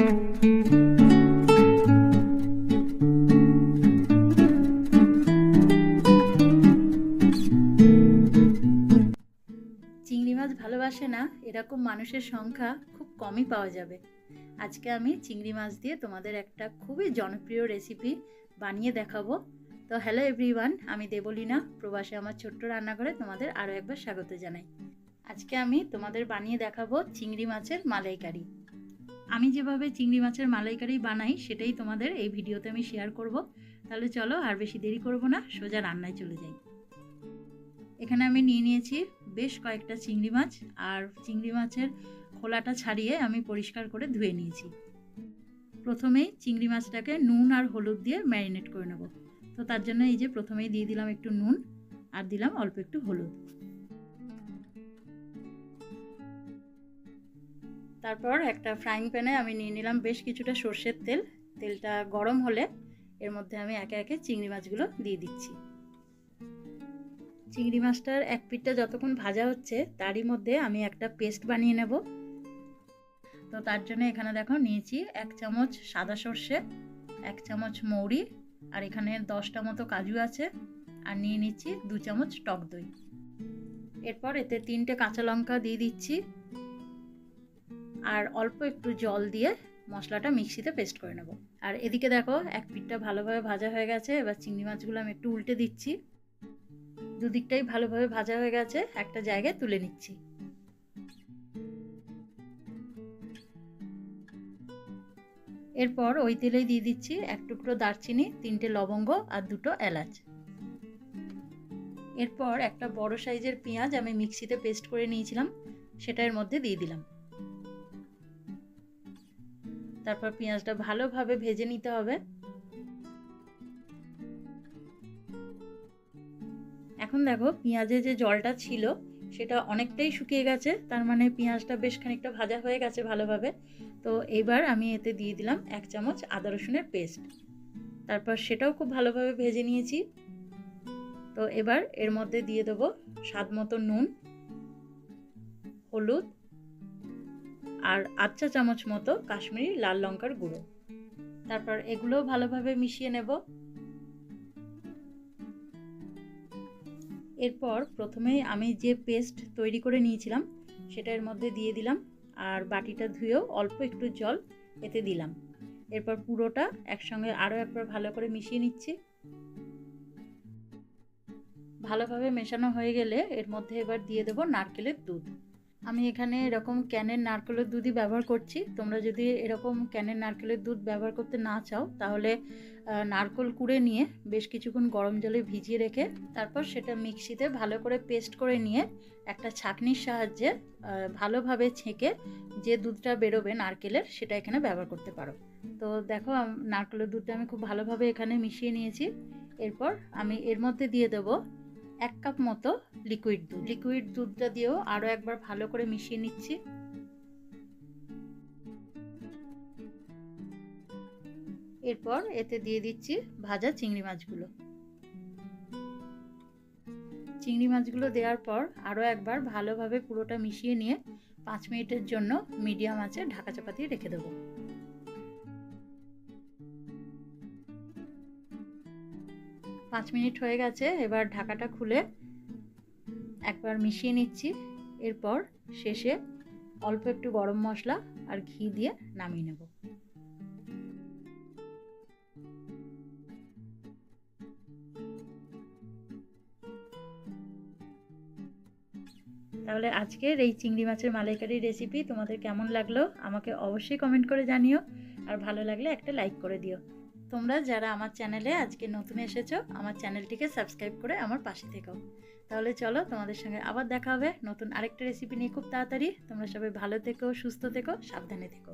চিংড়ি মাছ ভালোবাসে না এরকম মানুষের সংখ্যা খুব কমই পাওয়া যাবে। আজকে আমি চিংড়ি মাছ দিয়ে তোমাদের একটা খুবই জনপ্রিয় রেসিপি বানিয়ে দেখাবো। তো হ্যালো এভরিওয়ান, আমি দেবলীনা, প্রবাসে আমার ছোট্ট রান্নাঘরে তোমাদের আরও একবার স্বাগত জানাই। আজকে আমি তোমাদের বানিয়ে দেখাবো চিংড়ি মাছের মালাইকারি। আমি যেভাবে চিংড়ি মাছের মালাইকারি বানাই সেটাই তোমাদের এই ভিডিওতে আমি শেয়ার করব। তাহলে চলো আর বেশি দেরি করব না, সোজা রান্নায় চলে যাই। এখানে আমি নিয়ে নিয়েছি বেশ কয়েকটা চিংড়ি মাছ, আর চিংড়ি মাছের খোলাটা ছাড়িয়ে আমি পরিষ্কার করে ধুয়ে নিয়েছি। প্রথমেই চিংড়ি মাছটাকে নুন আর হলুদ দিয়ে ম্যারিনেট করে নেব। তো তার জন্য এই যে প্রথমেই দিয়ে দিলাম একটু নুন আর দিলাম অল্প একটু হলুদ। তারপর একটা ফ্রাইং প্যানে আমি নিয়ে নিলাম বেশ কিছুটা সর্ষের তেল। তেলটা গরম হলে এর মধ্যে আমি একে একে চিংড়ি মাছগুলো দিয়ে দিচ্ছি। চিংড়ি মাছটার এক পিঠটা যতক্ষণ ভাজা হচ্ছে তারই মধ্যে আমি একটা পেস্ট বানিয়ে নেব। তো তার জন্য এখানে দেখো নিয়েছি 1 চামচ সাদা সর্ষে, 1 চামচ মৌরি, আর এখানে 10টা মতো কাজু আছে, আর নিয়ে নিচ্ছি 2 চামচ টক দই। এরপর এতে 3টে কাঁচা লঙ্কা দিয়ে দিচ্ছি, আর অল্প একটু জল দিয়ে মশলাটা মিক্সিতে পেস্ট করে নেব। আর এদিকে দেখো এক পিঠটা ভালোভাবে ভাজা হয়ে গেছে। এবার চিংড়ি মাছগুলো আমি একটু উল্টে দিচ্ছি। দুদিকটাই ভালোভাবে ভাজা হয়ে গেছে, একটা জায়গায় তুলে নিচ্ছি। এরপর ওই তেলেই দিয়ে দিচ্ছি 1 টুকরো দারচিনি, 3টে লবঙ্গ আর 2টো এলাচ। এরপর একটা বড় সাইজের পেঁয়াজ আমি মিক্সিতে পেস্ট করে নিয়েছিলাম, সেটা এর মধ্যে দিয়ে দিলাম। তারপর পেঁয়াজটা ভালোভাবে ভেজে নিতে হবে। এখন দেখো পেঁয়াজে যে জলটা ছিল সেটা অনেকটাই শুকিয়ে গেছে, তার মানে পেঁয়াজটা বেশ খানিকটা ভাজা হয়ে গেছে ভালোভাবে। তো এবার আমি এতে দিয়ে দিলাম 1 চামচ আদা রসুনের পেস্ট। তারপর সেটাও খুব ভালোভাবে ভেজে নিয়েছি। তো এবার এর মধ্যে দিয়ে দেবো স্বাদ মতো নুন, হলুদ আর 1 চা চামচ মতো কাশ্মীরি লাল লঙ্কার গুঁড়ো। তারপর এগুলোও ভালোভাবে মিশিয়ে নেব। এরপর প্রথমেই আমি যে পেস্ট তৈরি করে নিয়েছিলাম সেটা এর মধ্যে দিয়ে দিলাম, আর বাটিটা ধুয়েও অল্প একটু জল এতে দিলাম। এরপর পুরোটা একসঙ্গে আরও একবার ভালো করে মিশিয়ে নিচ্ছি। ভালোভাবে মেশানো হয়ে গেলে এর মধ্যে এবার দিয়ে দেবো নারকেলের দুধ। আমি এখানে এরকম ক্যানের নারকেলের দুধই ব্যবহার করছি। তোমরা যদি এরকম ক্যানের নারকেলের দুধ ব্যবহার করতে না চাও তাহলে নারকেল কুড়ে নিয়ে বেশ কিছুক্ষণ গরম জলে ভিজিয়ে রেখে তারপর সেটা মিক্সিতে ভালো করে পেস্ট করে নিয়ে একটা ছাঁকনির সাহায্যে ভালোভাবে ছেঁকে যে দুধটা বেরোবে নারকেলের সেটা এখানে ব্যবহার করতে পারো। তো দেখো নারকেলের দুধটা আমি খুব ভালোভাবে এখানে মিশিয়ে নিয়েছি। এরপর আমি এর মধ্যে দিয়ে দেবো 1 কাপ মতো লিকুইড দুধ। লিকুইড দুধটা দিয়েও আরও একবার ভালো করে মিশিয়ে নিচ্ছি। এরপর এতে দিয়ে দিচ্ছি ভাজা চিংড়ি মাছগুলো। চিংড়ি মাছগুলো দেওয়ার পর আরও একবার ভালোভাবে পুরোটা মিশিয়ে নিয়ে 5 মিনিটের জন্য মিডিয়াম আঁচে ঢাকা চাপা দিয়ে রেখে দেবো। 5 মিনিট হয়ে গেছে, এবার ঢাকাটা খুলে একবার মিশিয়ে নিচ্ছি। এরপর শেষে অল্প একটু গরম মশলা আর ঘি দিয়ে নামিয়ে নেব। তাহলে আজকের এই চিংড়ি মাছের মালাইকারি রেসিপি তোমাদের কেমন লাগলো আমাকে অবশ্যই কমেন্ট করে জানিও, আর ভালো লাগলে একটা লাইক করে দিও। তোমরা যারা আমার চ্যানেলে আজকে নতুন এসেছো আমার চ্যানেলটিকে সাবস্ক্রাইব করে আমার পাশে থেকো। তাহলে চলো তোমাদের সঙ্গে আবার দেখা হবে নতুন আরেকটা রেসিপি নিয়ে খুব তাড়াতাড়ি। তোমরা সবাই ভালো থেকো, সুস্থ থেকো, সাবধানে থেকো।